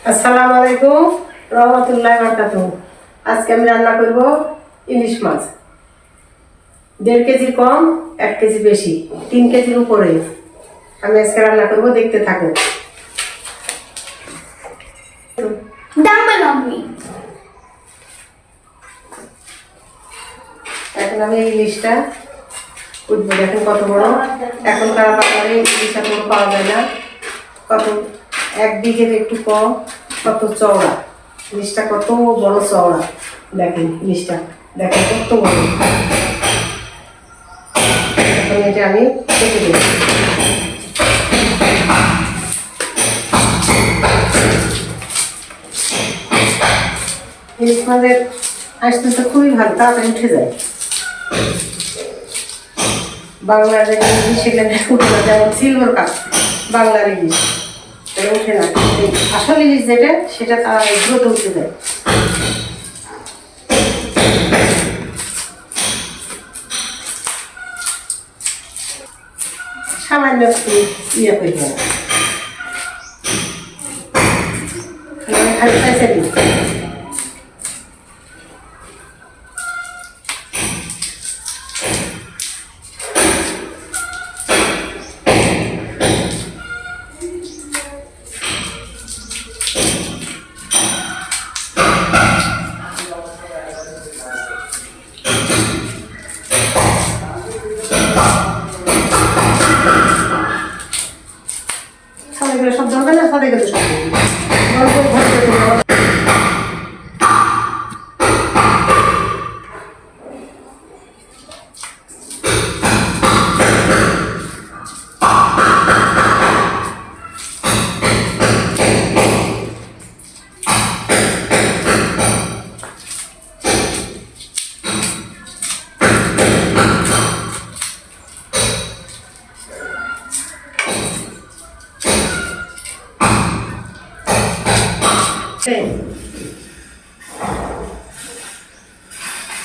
আসসালামু আলাইকুম রহমতুল্লাহি ওয়া বারাকাতুহু। আজকে আমি রান্না করব ইলিশ মাছ। 1.5 কেজি কম, 1 কেজি বেশি, 3 কেজির উপরে আমি আজকে রান্না করব, দেখতে থাকুন। এখন আমি ইলিশটা উঠবো, দেখেন কত বড়। এখনকার বাজারে ইলিশ এত পাওয়া যায় না, কত 1 বিঘের একটু কম, কত চওড়া ইলিশটা, কত বড় চওড়া। দেখেন ইলিশটা, দেখেন কত বড়। এখন এটা আমি কেটে দেব। ইলিশ মাছের আসতে তো খুবই ভালো, তাড়াতাড়ি উঠে যায়। বাংলার ইলিশ সেখানে উঠে না, যেমন সিলভার কাপ বাংলার ইলিশ উঠে না। আসল ইলিশ যেটা, সেটা তার দ্রুত উঠে যায়। সামান্য একটু ইয়ে করে দেয়, খালি পাইছে দিই। সব দরকার না, সাদে গেলে সব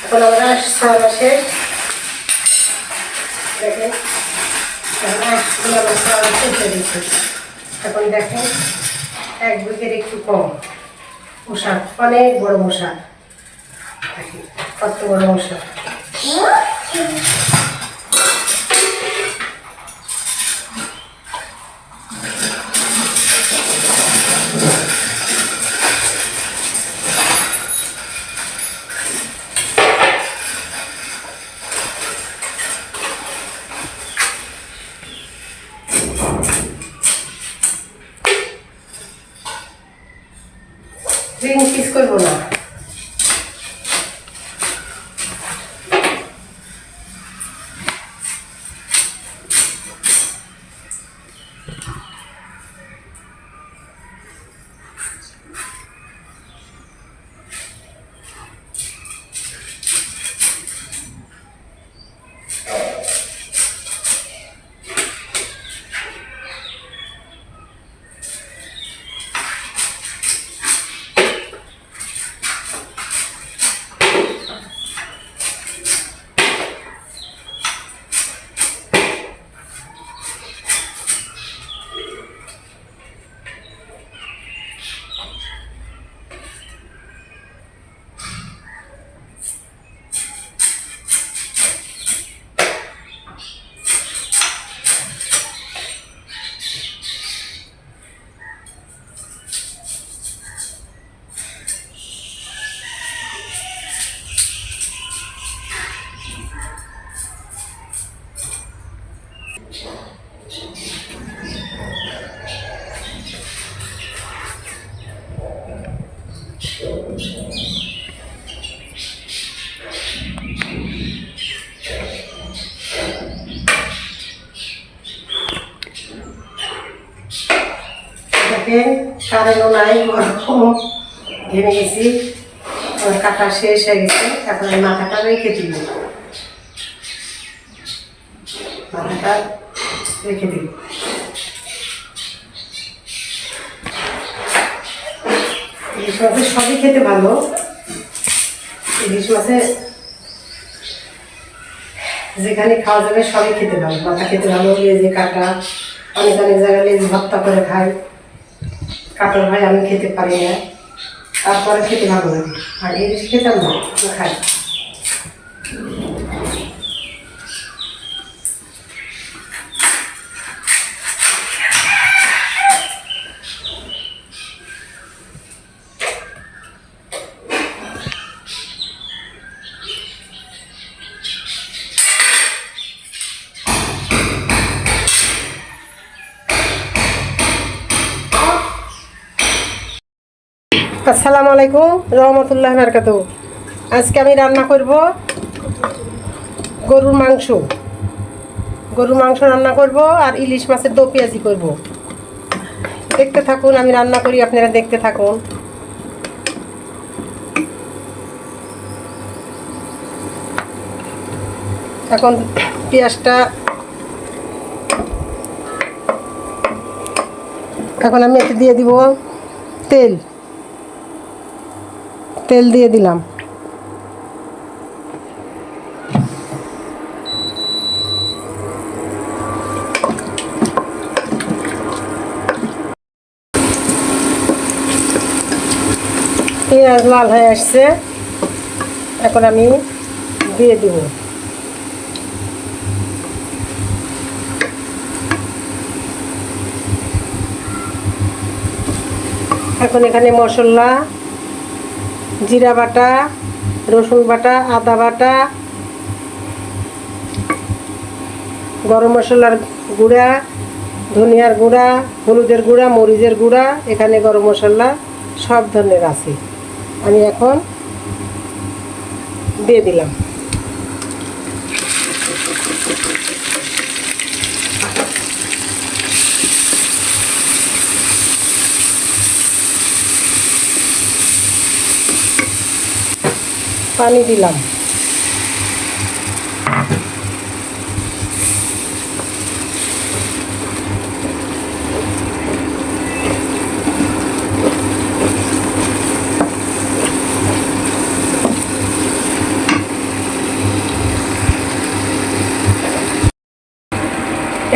এখন আমরা সারা শেষ। দেখেন এখন দেখেন 1 বিঘের একটু কম মশা, অনেক বড় মশা, কত বড় মশা। পিস করবো না, দেখেন কারেন্টও নাই, গরম ঘেমে গেছি, আমার কাটা শেষ হয়ে গেছে। এখন আমি মাথাটা রেখে দিব, মাথাটা রেখে দিব। ইলিশ মাছের সবই খেতে ভালো, ইলিশ মাছে যেখানে খাওয়া যাবে সবই খেতে ভালো। মাথা খেতে ভালো, লেজে কাটা, অনেক অনেক জায়গায় লেজ ভর্তা করে খায়। কাতল ভাই আমি খেতে পারি না, তারপরে খেতে ভালো লাগে। আর ইলিশ খেতাম না, খাই। আসসালামু আলাইকুম রহমতুল্লাহ বারাকাতুহু। আজকে আমি রান্না করব গরুর মাংস রান্না করব আর ইলিশ মাছের দো পেঁয়াজি করব। দেখতে থাকুন, আমি রান্না করি, আপনারা দেখতে থাকুন। এখন এখন আমি এতে দিয়ে দিব তেল দিয়ে দিলাম। পেঁয়াজ লাল হয়ে আসছে, এখন আমি দিয়ে দিব। এখন এখানে মশলা, জিরা বাটা, রসুন বাটা, আদা বাটা, গরম মশলার গুঁড়া, ধনিয়ার গুঁড়া, হলুদের গুঁড়া, মরিচের গুঁড়া, এখানে গরম মশলা সব ধরনের আছে। আমি এখন দিয়ে দিলাম। পানি দিলাম।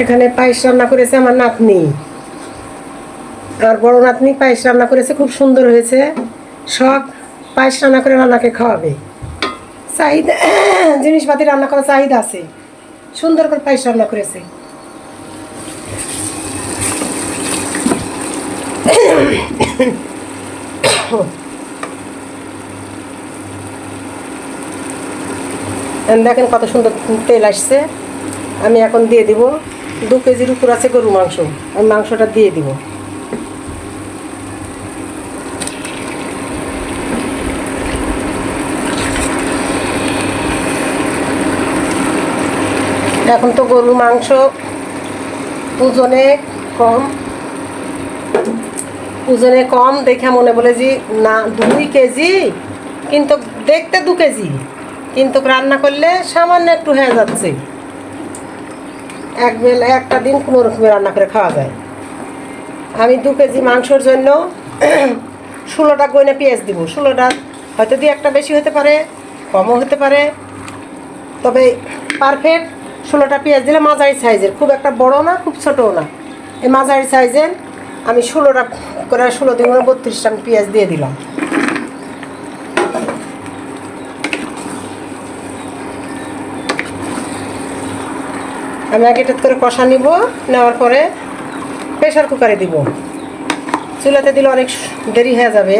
এখানে পায়েস রান্না করেছে আমার নাতনি, আর বড় নাতনি পায়েস রান্না করেছে, খুব সুন্দর হয়েছে। সব পায়েস রান্না করে রান্নাকে খাওয়াবে। চাহিদা জিনিসপাতি রান্না করার চাহিদা আছে, সুন্দর করে পায়েস রান্না করেছে। দেখেন কত সুন্দর তেল আসছে। আমি এখন দিয়ে দিব 2 কেজির উপর আছে গরু মাংস, আমি মাংসটা দিয়ে দিব। এখন তো গরুর মাংস ওজনে কম দেখে মনে বলে যে না 2 কেজি, কিন্তু দেখতে 2 কেজি, কিন্তু রান্না করলে সামান্য একটু হয়ে যাচ্ছে। একটা দিন কোনো রকমে রান্না করে খাওয়া যায়। আমি 2 কেজি মাংসর জন্য 16টা গয়না পেঁয়াজ দিব। 16টা হয়তো 2-1টা বেশি হতে পারে, কমও হতে পারে, তবে পারফেক্ট 16টা পেঁয়াজ দিলে মাঝারি সাইজের, খুব একটা বড় না, খুব ছোটও না, এই মাঝারি সাইজের আমি 16টা করে 16 দিন 32টা আমি পেঁয়াজ দিয়ে দিলাম। আমি আগে এটা করে কষা নিব, নেওয়ার পরে প্রেশার কুকারে দিব। চুলাতে দিলে অনেক দেরি হয়ে যাবে।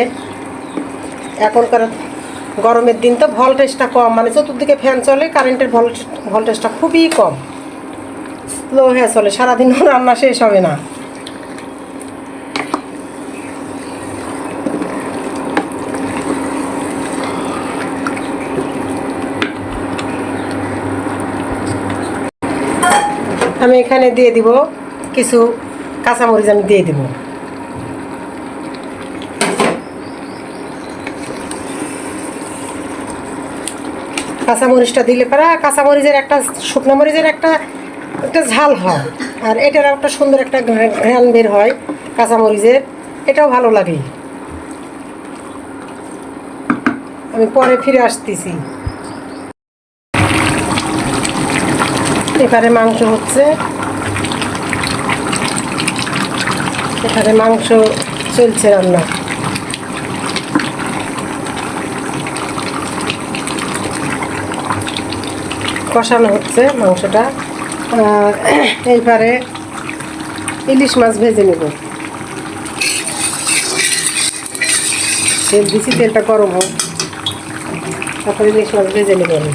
এখনকার গরমের দিন তো ভোল্টেজটা কম, মানে চতুর্দিকে ফ্যান চলে, কারেন্টের ভোল্টেজটা খুবই কম, স্লো হয়ে চলে, সারাদিনও রান্না শেষ হবে না। আমি এখানে দিয়ে দিব কিছু কাঁচামরিচ, আমি দিয়ে দিব। কাঁচামরিচটা দিলে পরে কাঁচামরিচের একটা, শুকনো মরিচের একটা ঝাল হয়, আর এটার একটা সুন্দর একটা ঘ্রাণ বের হয় কাঁচামরিচের, এটাও ভালো লাগে। আমি পরে ফিরে আসতেছি। এখানে মাংস হচ্ছে, এখানে মাংস চলছে রান্না। কষানো হচ্ছে মাংসটা। এইবারে ইলিশ মাছ ভেজে নেব। তেল দিছি, তেলটা গরম হোক, তারপরে ইলিশ মাছ ভেজে নেব আমি।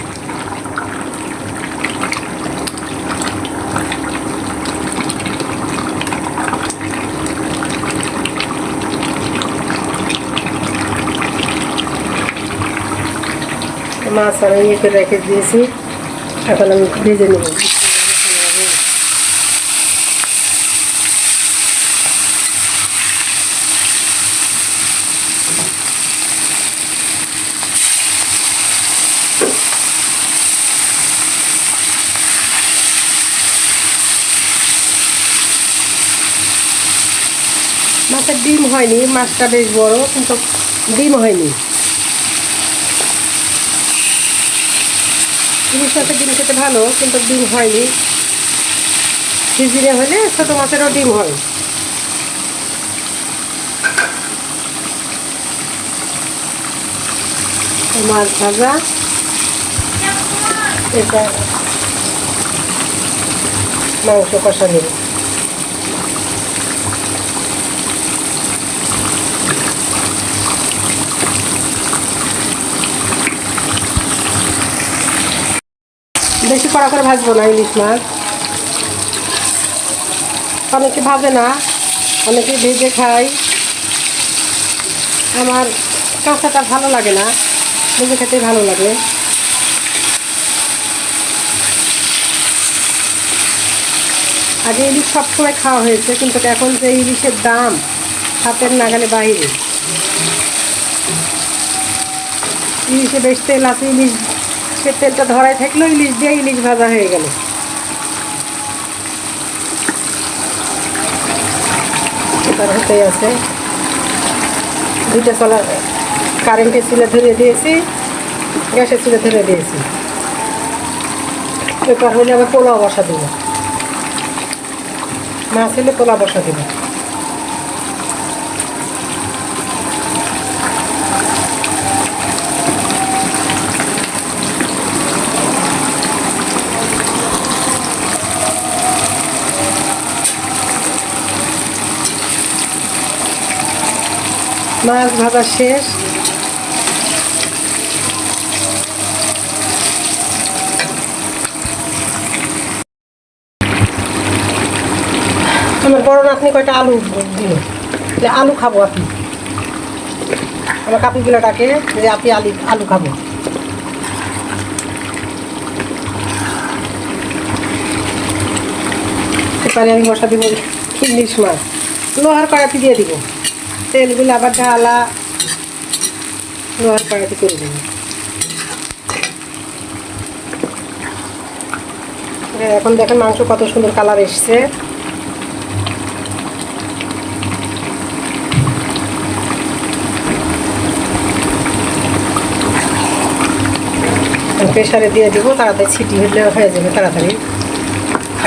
মাছ আমি ইয়ে করে রেখে দিয়েছি, এখন আমি ভেজে নেব। মাছের ডিম হয়নি, মাছটা বেশ বড় কিন্তু ডিম হয়নি। ইলিশ মাছের ডিম খেতে ভালো, কিন্তু ডিম হয়নি। সিজিনে হলে ছোটো মাছেরও ডিম হয়। মাছ ভাজা, এটা মাংস কষা নেব। বেশি কড়া করে ভাজবো না ইলিশ মাছ। অনেকে ভাজে না, অনেকে ভেজে খায়। আমার কাঁচাটা ভালো লাগে না, ভেজে খেতে ভালো লাগে। আগে ইলিশ সবসময় খাওয়া হয়েছে, কিন্তু এখন যে ইলিশের দাম হাতের নাগালে বাইরে। ইলিশে বেশ তেল আছে, ইলিশ সে তেলটা ধরাই থাকলেও ইলিশ দিয়ে ইলিশ ভাজা হয়ে গেল। এবার হতেই আছে, দুইটা চলা কারেন্টের চুলে ধরিয়ে দিয়েছি, গ্যাসের চুলে ধরিয়ে দিয়েছি। এবার হলে আবার পোলাও বসা দেব, মাছ হলে পোলাও বসা দেব। মাছ ভাজা শেষ। আমার বড় নাতনি কয়টা আলু দিল, আলু খাবো আপনি। আমার কাপিগুলো ডাকে যে আপনি আলু খাবো। এবারে আমি বসা দিব ইলিশ মাছ, লোহার কড়াইতে দিয়ে দিব। তেলগুলো আবার ঢালা লোহার কড়াইতে করে দেবো। এখন দেখেন মাংস কত সুন্দর কালার এসছে। প্রেসারে দিয়ে দিব, তাড়াতাড়ি ছিটি হলে হয়ে যাবে তাড়াতাড়ি।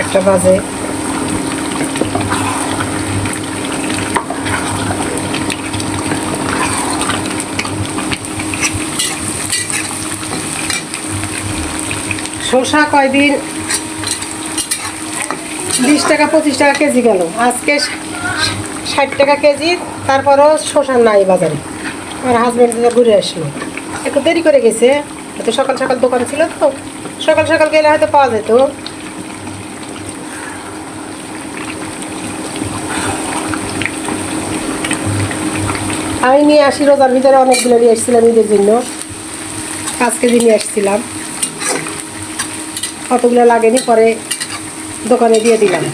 একটা বাজে। শসা কয়দিন 20 টাকা 25 টাকা কেজি গেল, আজকে 60 টাকা কেজি। তারপরও শসা নাই বাজারে। আমার হাজব্যান্ড ঘুরে আসলো, একটু দেরি করে গেছে, হয়তো সকাল সকাল দোকান ছিল, তো সকাল সকাল গেলে হয়তো পাওয়া যেত। আমি নিয়ে আসি, রোজার ভিতরে অনেকগুলো নিয়ে এসেছিলাম ঈদের জন্য, 5 কেজি নিয়ে আসছিলাম। কতগুলো লাগেনি, পরে দোকানে দিয়ে দিলাম।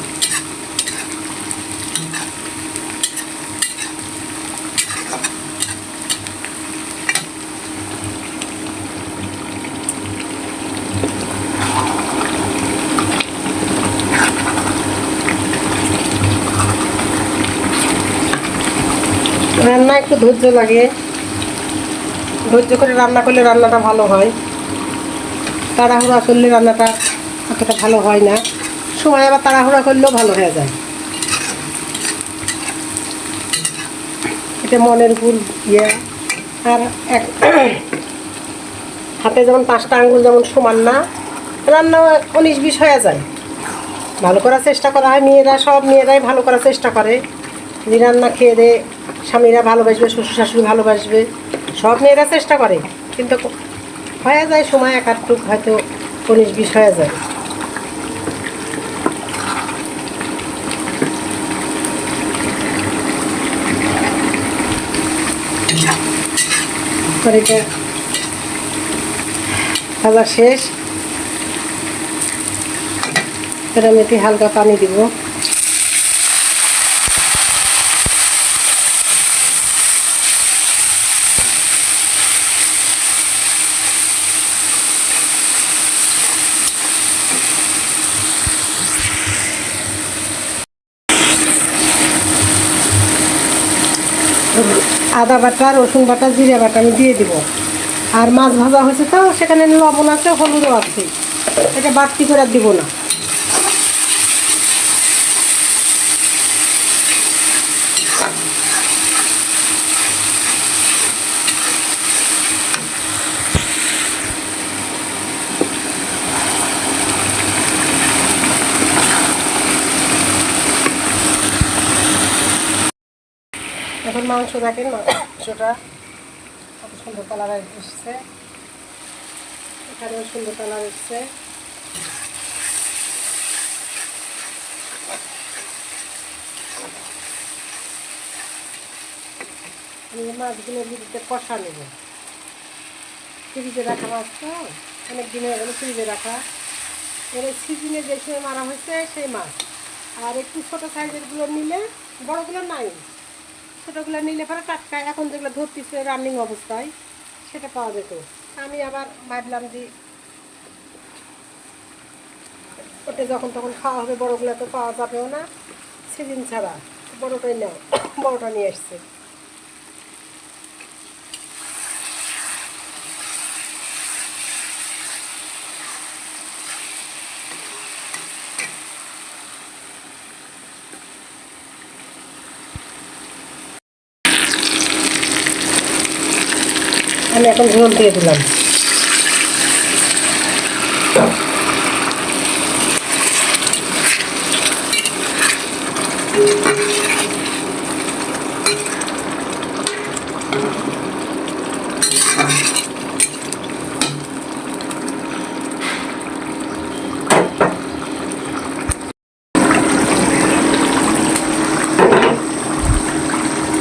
রান্না একটু ধৈর্য লাগে, ধৈর্য করে রান্না করলে রান্নাটা ভালো হয়। তাড়াহুড়া করলে রান্নাটা অতটা ভালো হয় না, সময় আবার তাড়াহুড়া করলেও ভালো হয়ে যায়। এটা মনের ভুল ইয়ে। আর এক হাতে যেমন 5টা আঙ্গুল যেমন সমান না, রান্না 19-20 হয়ে যায়। ভালো করার চেষ্টা করা হয়, মেয়েরা সব মেয়েরাই ভালো করার চেষ্টা করে। যে রান্না খেয়ে দে স্বামীরা ভালোবাসবে, শ্বশুর শাশুড়ি ভালোবাসবে, সব মেয়েরা চেষ্টা করে, কিন্তু হয়ে যায় সময় এক আধটুক হয়তো 19-20 হয়ে যায়। এটা ভাজা শেষ, এর মধ্যে হালকা পানি দিব। আদা বাটা, রসুন বাটা, জিরা বাটা আমি দিয়ে দিব। আর মাছ ভাজা হয়েছে তো সেখানে লবণ আছে, হলুদও আছে, এটা বাড়তি করে দিব না। এখন মাংস দেখেন, মাংসটা কত সুন্দর কালার এসছে, এখানেও সুন্দর কালার এসছে। আমি মাছগুলোর ভিতরে কষা নেব। ফ্রিজে রাখা মাছ তো অনেক দিন হয়ে গেল ফ্রিজে রাখা, এর সিজনে যে সময় মারা হয়েছে সেই মাছ। আর একটু ছোটো সাইজেরগুলো নিলে, বড়গুলো নাই, ছোটোগুলো নিলে পরে টাটকা এখন যেগুলো ধরতেছে রানিং অবস্থায় সেটা পাওয়া যেত। আমি আবার ভাবলাম যে ওটা যখন তখন খাওয়া হবে, বড়গুলো তো পাওয়া যাবেও না সিজন ছাড়া, বড়টাই নাও, বড়টা নিয়ে আসছে। আমি এখন ঝোল দিয়ে দিলাম।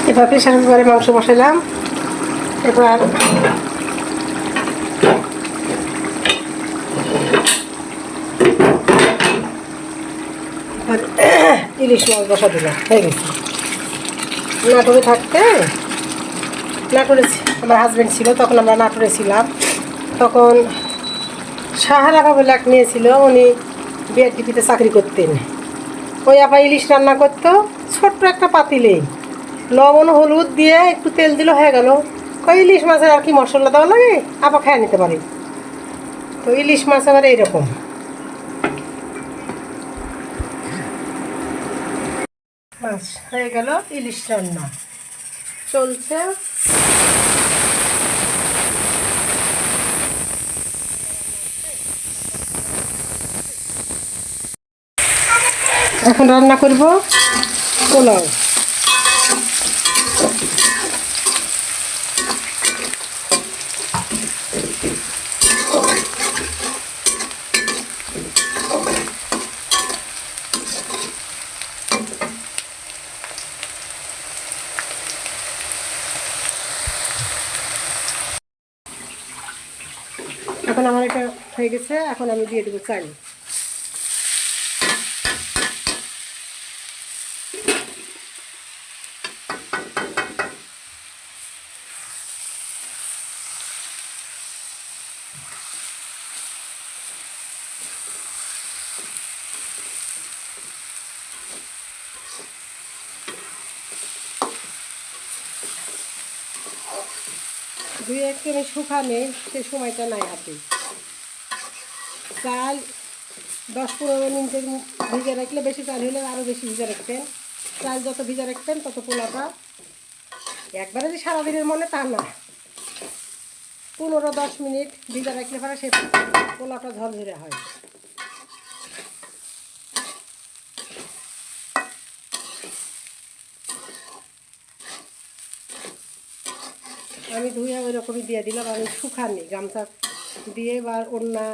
এবার প্রেশার কুকারে মাংস বসালাম। এবার ইলিশ মাছ বসা দিলাম, হয়ে গেছে। নাটোরে থাকতে, নাটোরে আমার হাজব্যান্ড ছিল তখন, আমরা নাটোরে ছিলাম তখন। সাহারা বলে এক মেয়ে ছিল, উনি বিআরটিপিতে চাকরি করতেন। ওই আবার ইলিশ রান্না করতো ছোট্ট একটা পাতিলে, লবণ হলুদ দিয়ে একটু তেল দিলে হয়ে গেল। কই ইলিশ মাছের আর কি মশলা দেওয়া লাগে, আবার খেয়ে নিতে পারি। তো ইলিশ মাছ আবার এইরকম। মাছ হয়ে গেল, ইলিশ রান্না চলছে। এখন রান্না করব পোলাও। এখন আমার এটা হয়ে গেছে, এখন আমি দিয়ে দেবো চাল। দুই একটু আমি শুকানে, সে সময়টা নাই হাতে। চাল 10-15 মিনিটের ভিজে রাখলে, বেশি চাল হলে আরও বেশি ভিজে রাখতেন। চাল যত ভিজে রাখতেন তত পোলাওটা একবারে যে সারাদিনের মনে তা না, 15-10 মিনিট ভিজা রাখলে পরে সে পোলাওটা ঝরঝরে হয়। আমি ধুয়ে ওই রকমই দিয়ে দিলাম, আমি শুকানি গামছা দিয়ে বা ওড়না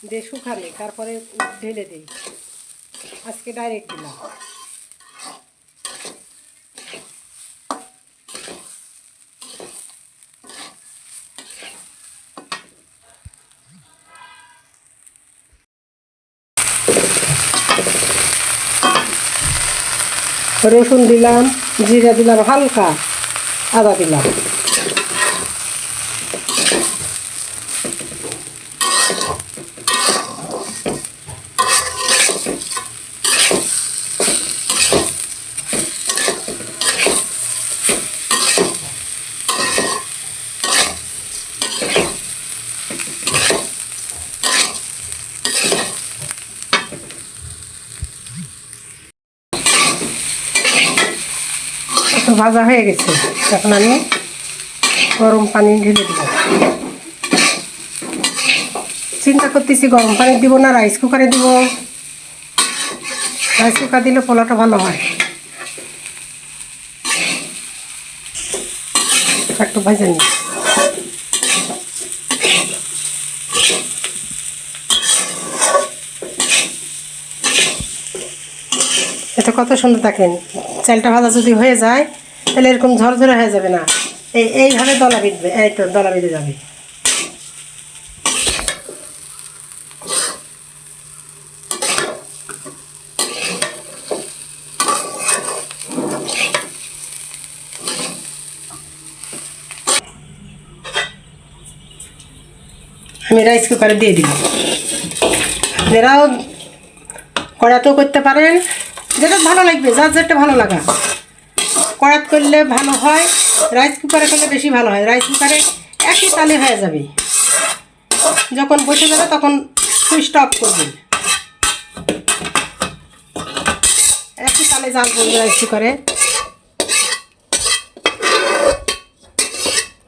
দিয়ে শুকানি, তারপরে ঢেলে দিই। আজকে ডাইরেক্ট দিলাম। রসুন দিলাম, জিরা দিলাম হালকা, আদা দিলাম। ভাজা হয়ে গেছে, এখন আমি গরম পানি ঢেলে দিব। চিন্তা করতেছি গরম পানি দিব না রাইস কুকারে দিব। রাইস কুকার দিলে পোলাওটা ভালো হয়। একটু ভেজে নিই। এটা কত সুন্দর দেখেন, চালটা ভাজা যদি হয়ে যায় তাহলে এরকম ঝরঝরে হয়ে যাবে না, এইভাবে দলা বিঁধবে, এই তো দলা বেঁধে যাবে। আমি রাইস কুকারে দিয়ে দিব। আপনারাও কড়াতেও করতে পারেন, যেটা ভালো লাগবে, যার যেটা ভালো লাগা। কড়াত করলে ভালো হয়, রাইস কুকারে করলে বেশি ভালো হয়। রাইস কুকারে একই তালে হয়ে যাবে, যখন বসে যাবে তখন সুইচটা অফ করবেন, একই তালে জাল করবে। রাইস কুকারে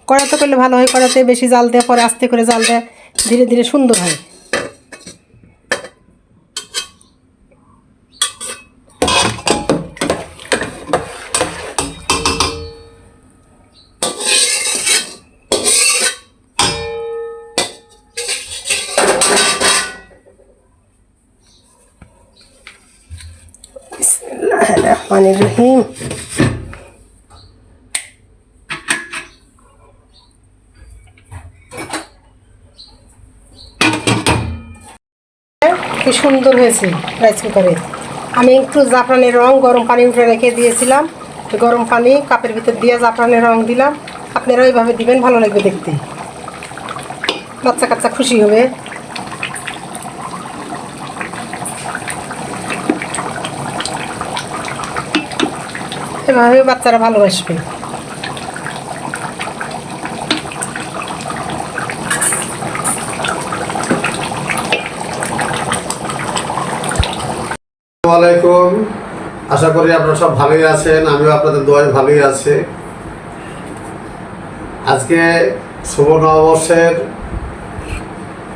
কড়াতে করলে ভালো হয়, কড়াতে বেশি জাল দেয়, পরে আস্তে করে জাল দেয়, ধীরে ধীরে সুন্দর হয়। বিসমিল্লাহির-রহমানির-রহিম। কি সুন্দর হয়েছে রাইস কুকারে। আমি একটু জাফরানের রং গরম পানি উঠে রেখে দিয়েছিলাম, গরম পানি কাপের ভিতর দিয়ে জাফরানের রং দিলাম। আপনারা ওইভাবে দিবেন, ভালো লাগবে দেখতে, বাচ্চা কাচ্চা খুশি হবে। এভাবে বাচ্চারা ভালোবাসবে। আসসালামু আলাইকুম, আশা করি আপনারা সব ভালোই আছেন। আমিও আপনাদের দোয়ায় ভালোই আছি। আজকে শুভ নববর্ষের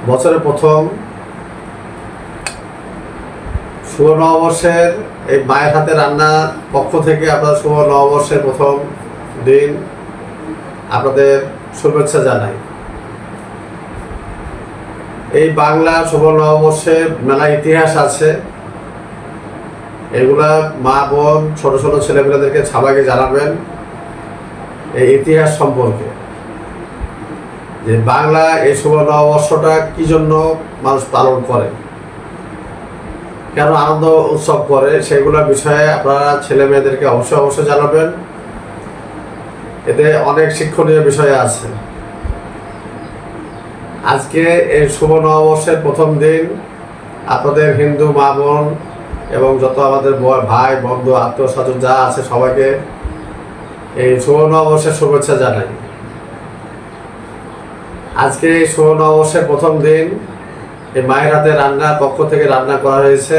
বছরের প্রথম শুভ নববর্ষের এই মায়ের হাতে রান্নার পক্ষ থেকে আপনার শুভ নববর্ষের প্রথম দিন আপনাদের শুভেচ্ছা জানাই। এই বাংলা শুভ নববর্ষের মেলা ইতিহাস আছে, এগুলা মা বোন ছোট ছোট ছেলেমেয়েদেরকে সবাইকে জানাবেন এই ইতিহাস সম্পর্কে, যে বাংলা এই শুভ নববর্ষটা কি জন্য মানুষ পালন করে, কেন আনন্দ উৎসব করে, সেগুলোর বিষয়ে আপনারা ছেলে মেয়েদেরকে অবশ্যই অবশ্যই জানাবেন। এতে অনেক শিক্ষণীয় বিষয় আছে। আজকে এই শুভ নববর্ষের প্রথম দিন আপনাদের হিন্দু মা বোন এবং যত আমাদের ভাই বন্ধু আত্মীয় স্বজন যা আছে সবাইকে এই শুভ নববর্ষের শুভেচ্ছা জানাই। আজকে এই শুভ নববর্ষের প্রথম দিন এই মায়ের হাতে রান্নার পক্ষ থেকে রান্না করা হয়েছে।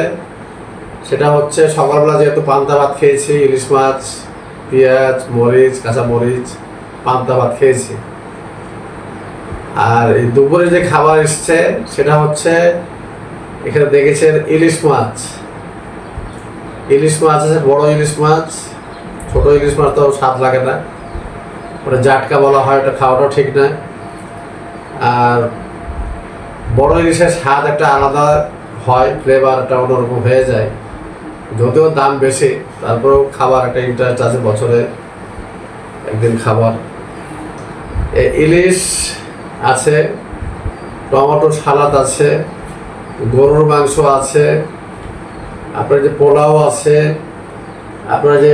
সেটা হচ্ছে সকালবেলা যেহেতু পান্তা ভাত খেয়েছি, ইলিশ মাছ পেঁয়াজ, মরিচ, কাঁচা মরিচ, পান্তা ভাত খেয়েছি। আর এই দুপুরে যে খাবার এসছে সেটা হচ্ছে, এখানে দেখেছেন ইলিশ মাছ। ইলিশ মাছ আছে, বড় ইলিশ মাছ। ছোট ইলিশ মাছ তো স্বাদ লাগে না, ওটা জাটকা বলা হয়, ওটা খাওয়াটাও ঠিক না। আর বড় ইলিশের স্বাদ একটা আলাদা হয়, ফ্লেভারটা অন্যরকম হয়ে যায়। যদিও দাম বেশি, তারপরেও খাবার একটা ইন্টারেস্ট আছে, বছরে একদিন খাবার। ইলিশ আছে, টমেটো সালাদ আছে, গরুর মাংস আছে, আপনার যে পোলাও আছে, আপনার যে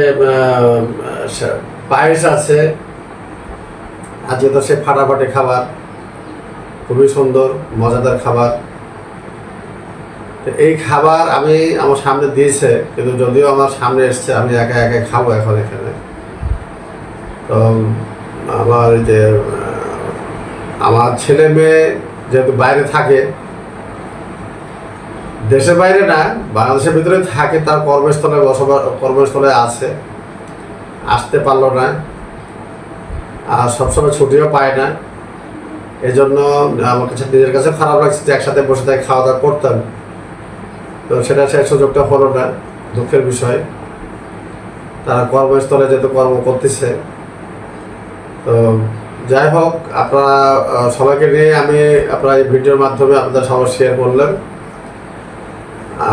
পায়েস আছে। আজকে তো সে ফাটাফাটি খাবার, খুবই সুন্দর মজাদার খাবার। এই খাবার আমি আমার সামনে দিয়েছে, কিন্তু যদিও আমার সামনে এসছে, আমি একা একা খাবো এখন এখানে। তো আমার যে আমার ছেলে মেয়ে যেহেতু বাইরে থাকে, দেশের বাইরে না, বাংলাদেশের ভিতরে থাকে, তার কর্মস্থলে আছে, আসতে পারলো না, আর সবসময় ছুটিও পায় না। এই জন্য আমার কাছে নিজের কাছে খারাপ লাগছে যে একসাথে বসে থেকে খাওয়া দাওয়া করতাম, তো সেটা সেই সুযোগটা হলো না, দুঃখের বিষয়। তারা কর্মস্থলে যেহেতু কর্ম করতেছে। তো যাই হোক, আপনারা সবাইকে নিয়ে আমি আপনার এই ভিডিওর মাধ্যমে আপনাদের সবার শেয়ার করলাম।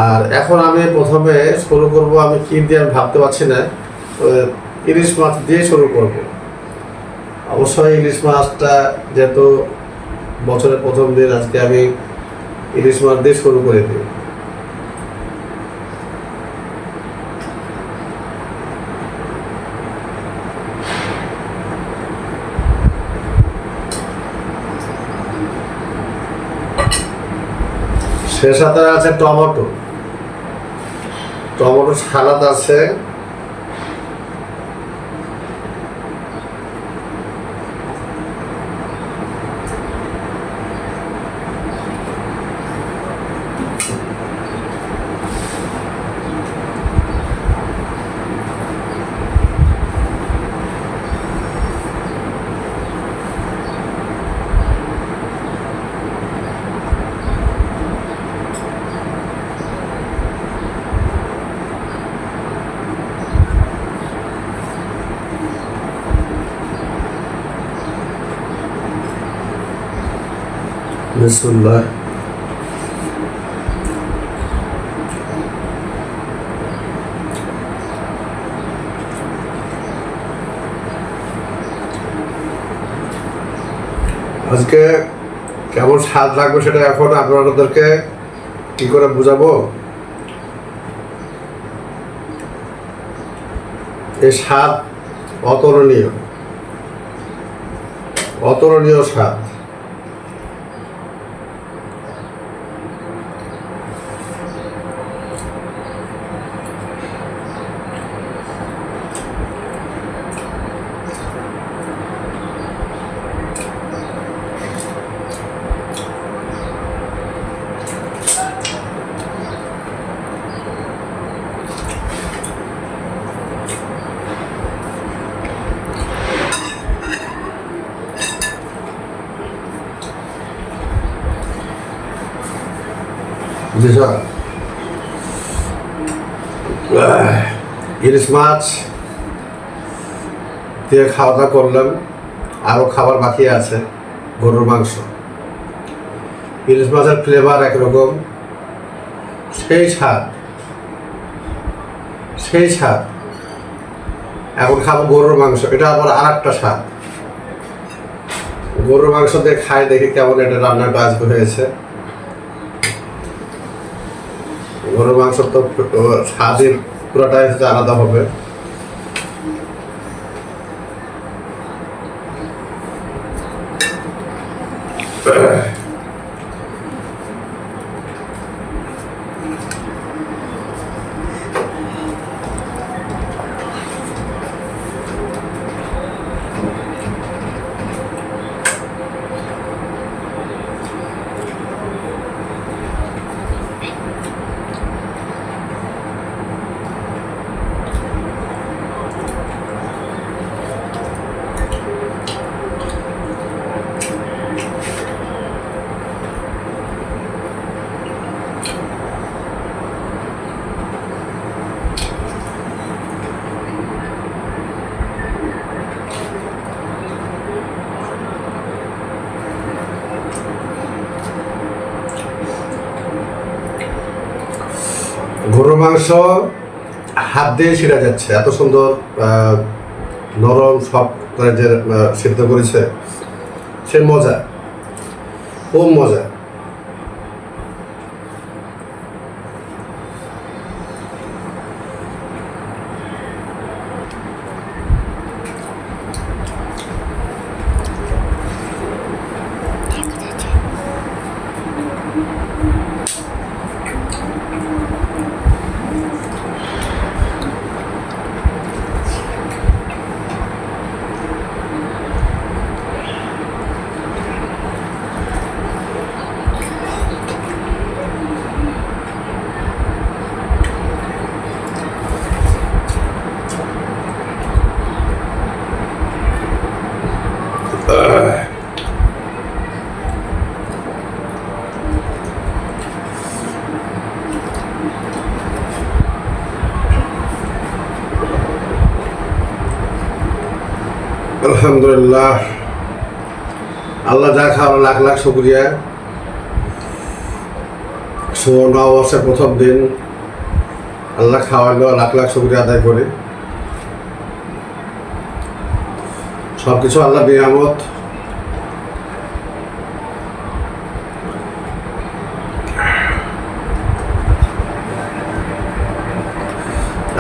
আর এখন আমি প্রথমে শুরু করব, আমি কি দিয়ে আমি ভাবতে পারছি না, তো ইলিশ মাছ দিয়ে শুরু করব। অবশ্যই ইলিশ মাছটা যেহেতু বছরের প্রথম দিন, আজকে আমি ইলিশ মাছ দিয়ে শুরু করে দিই। সে সাথে আছে টমেটো সালাদ আছে, বিসমিল্লাহ। আজকে কেমন স্বাদ লাগবে সেটা এখন আপনাদেরকে কি করে বুঝাবো। এই স্বাদ অতুলনীয় স্বাদ। ইলিশ মাছ দিয়ে খাওয়া দাওয়া করলাম, আরও খাবার বাকি আছে। গরুর মাংস, ইলিশ মাছের ফ্লেভার একরকম, সেই স্বাদ। এখন খাবো গরুর মাংস, এটা আবার আর একটা স্বাদ। গরুর মাংস দিয়ে খাই, দেখি কেমন এটা রান্নাটা আজকে হয়েছে। গরুর মাংস তো স্বাদের পুরোটাই হচ্ছে আলাদা হবে। মাংস হাত দিয়ে ছিঁড়া যাচ্ছে, এত সুন্দর নরম সব করে যে সিদ্ধ করেছে, সে মজা, খুব মজা। আলহামদুলিল্লাহ, আল্লাহ যা খাওয়ার লাখ লাখ শুকরিয়া। শুভ নববর্ষের প্রথম দিন আল্লাহ খাওয়ালো, লাখ লাখ শুকরিয়া আদায় করি। সব কিছু আল্লাহ নিয়ামত।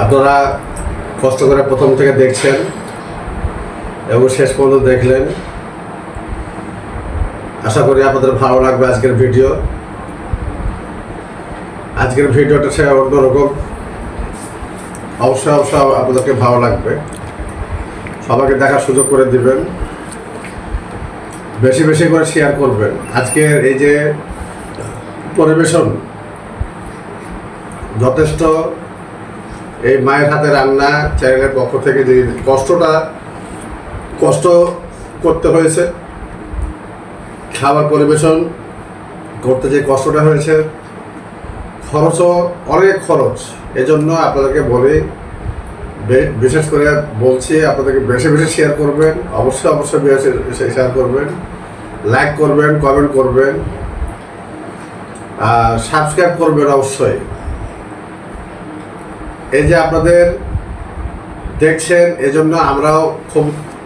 আপনারা কষ্ট করে প্রথম থেকে দেখছেন এবং শেষ পর্যন্ত দেখলেন। আশা করি আপনাদের ভালো লাগবে আজকের ভিডিও। আজকের ভিডিওটা সে অন্যরকম, অবশ্যই অবশ্যই আপনাদেরকে ভালো লাগবে। সবাইকে দেখার সুযোগ করে দিবেন, বেশি বেশি করে শেয়ার করবেন। আজকের এই যে পরিবেশন যথেষ্ট, এই মায়ের হাতে রান্না চ্যানেলের পক্ষ থেকে যে কষ্ট করতে হয়েছে, খাবার পরিবেশন করতে যে কষ্টটা হয়েছে, খরচও অনেক খরচ। এজন্য আপনাদেরকে বলি, বিশেষ করে বলছি আপনাদেরকে বেশি বেশি শেয়ার করবেন, অবশ্যই অবশ্যই বেশি শেয়ার করবেন, লাইক করবেন, কমেন্ট করবেন, আর সাবস্ক্রাইব করবেন অবশ্যই। এই যে আপনাদের দেখছেন, এজন্য আমরাও খুব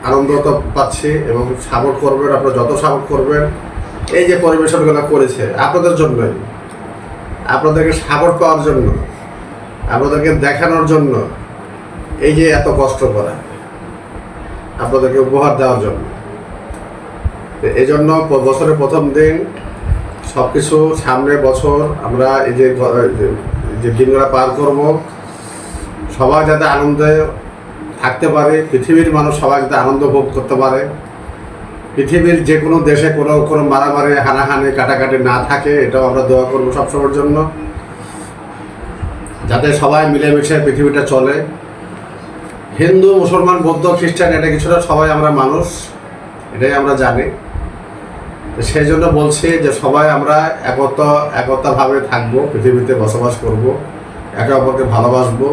আনন্দ পাচ্ছি এবং সাপোর্ট করবেন। আপনারা যত সাপোর্ট করবেন, এই যে পরিবেশনগুলো করেছে আপনাদের জন্যই, আপনাদেরকে সাপোর্ট পাওয়ার জন্য, আপনাদেরকে দেখানোর জন্য, এই যে এত কষ্ট করা, আপনাদেরকে উপহার দেওয়ার জন্য। এই জন্য বছরের প্রথম দিন সব কিছু, সামনের বছর আমরা এই যে দিনগুলো পার করব, সবাই যাতে আনন্দে থাকতে পারে, পৃথিবীর মানুষ সবাই যাতে আনন্দ ভোগ করতে পারে, পৃথিবীর যে কোনো দেশে কোনো মারামারি হানাহানি কাটাকাটি না থাকে, এটাও আমরা দোয়া করবো সবসময়ের জন্য, যাতে সবাই মিলেমিশে পৃথিবীটা চলে। হিন্দু, মুসলমান, বৌদ্ধ, খ্রিস্টান, এটা কিছুটা সবাই আমরা মানুষ, এটাই আমরা জানি। সেই জন্য বলছি যে সবাই আমরা একতাভাবে থাকবো, পৃথিবীতে বসবাস করব, একে অপরকে ভালোবাসবো,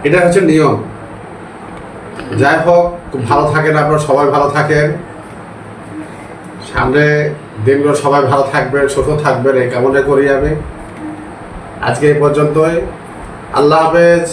এটা হচ্ছে নিয়ম। যাই হোক, খুব ভালো থাকেন আপনারা, সবাই ভালো থাকেন, সামনে দিনগুলো সবাই ভালো থাকবেন, সুস্থ থাকবেন, এই কামনা করি আমি। আজকে এই পর্যন্তই। আল্লাহ হাফেজ।